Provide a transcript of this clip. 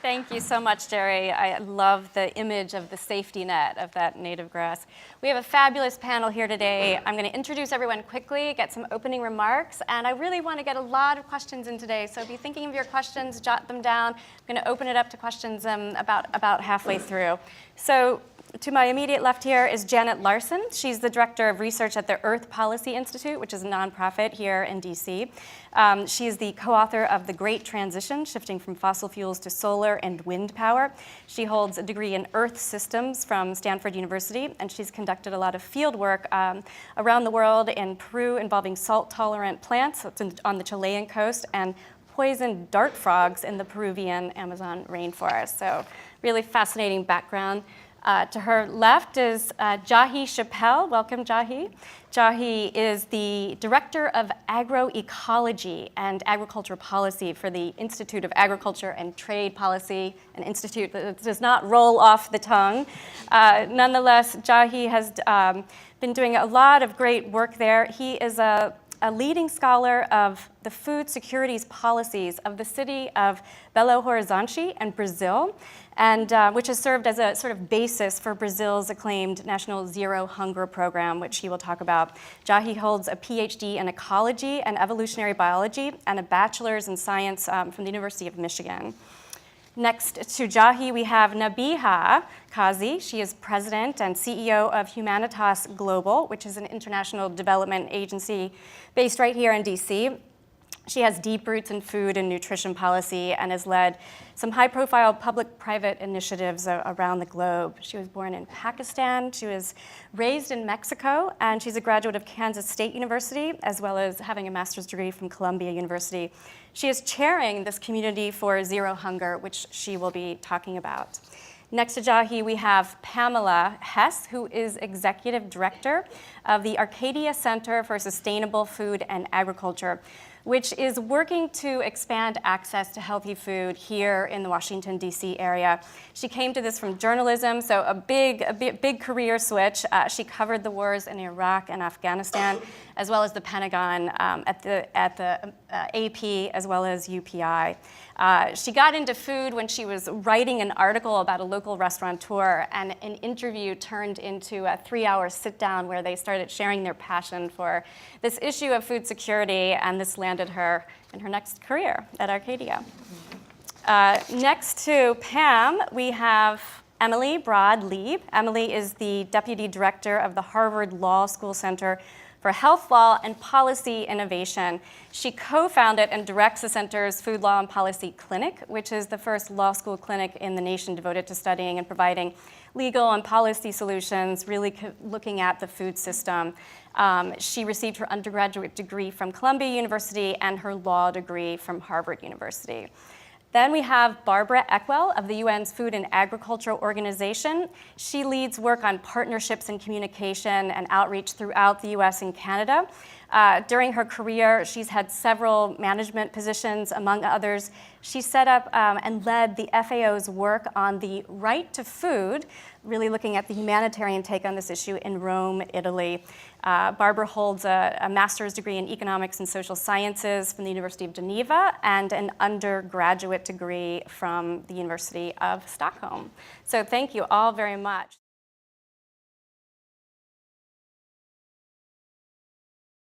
Thank you so much, Jerry. I love the image of the safety net of that native grass. We have a fabulous panel here today. I'm going to introduce everyone quickly, get some opening remarks, and I really want to get a lot of questions in today. So if you're thinking of your questions, jot them down. I'm going to open it up to questions about halfway through. So to my immediate left here is Janet Larson. She's the Director of Research at the Earth Policy Institute, which is a nonprofit here in DC. She is the co-author of The Great Transition, Shifting from Fossil Fuels to Solar and Wind Power. She holds a degree in Earth Systems from Stanford University, and she's conducted a lot of field work around the world in Peru involving salt-tolerant plants on the Chilean coast and poisoned dart frogs in the Peruvian Amazon rainforest. So really fascinating background. To her left is Jahi Chappell. Welcome, Jahi. Jahi is the Director of Agroecology and Agriculture Policy for the Institute of Agriculture and Trade Policy, an institute that does not roll off the tongue. Nonetheless, Jahi has been doing a lot of great work there. He is a leading scholar of the food securities policies of the city of Belo Horizonte in Brazil, and which has served as a sort of basis for Brazil's acclaimed National Zero Hunger Program, which he will talk about. Jahi holds a PhD in ecology and evolutionary biology and a bachelor's in science from the University of Michigan. Next to Jahi, we have Nabiha Kazi. She is president and CEO of Humanitas Global, which is an international development agency based right here in DC. She has deep roots in food and nutrition policy and has led some high-profile public-private initiatives around the globe. She was born in Pakistan. She was raised in Mexico, and she's a graduate of Kansas State University, as well as having a master's degree from Columbia University. She is chairing this community for Zero Hunger, which she will be talking about. Next to Jahi, we have Pamela Hess, who is Executive Director of the Arcadia Center for Sustainable Food and Agriculture, which is working to expand access to healthy food here in the Washington, D.C. area. She came to this from journalism, so a big career switch. She covered the wars in Iraq and Afghanistan, as well as the Pentagon at the AP, as well as UPI. She got into food when she was writing an article about a local restaurateur, and an interview turned into a 3-hour sit-down where they started sharing their passion for this issue of food security, and this landed her in her next career at Arcadia. Next to Pam, we have Emily Broad-Lieb. Emily is the Deputy Director of the Harvard Law School Center for Health Law and Policy Innovation. She co-founded and directs the center's Food Law and Policy Clinic, which is the first law school clinic in the nation devoted to studying and providing legal and policy solutions, really looking at the food system. She received her undergraduate degree from Columbia University and her law degree from Harvard University. Then we have Barbara Eckwell of the UN's Food and Agriculture Organization. She leads work on partnerships and communication and outreach throughout the US and Canada. During her career, she's had several management positions, among others. She set up and led the FAO's work on the right to food, really looking at the humanitarian take on this issue in Rome, Italy. Barbara holds a master's degree in economics and social sciences from the University of Geneva and an undergraduate degree from the University of Stockholm. So thank you all very much.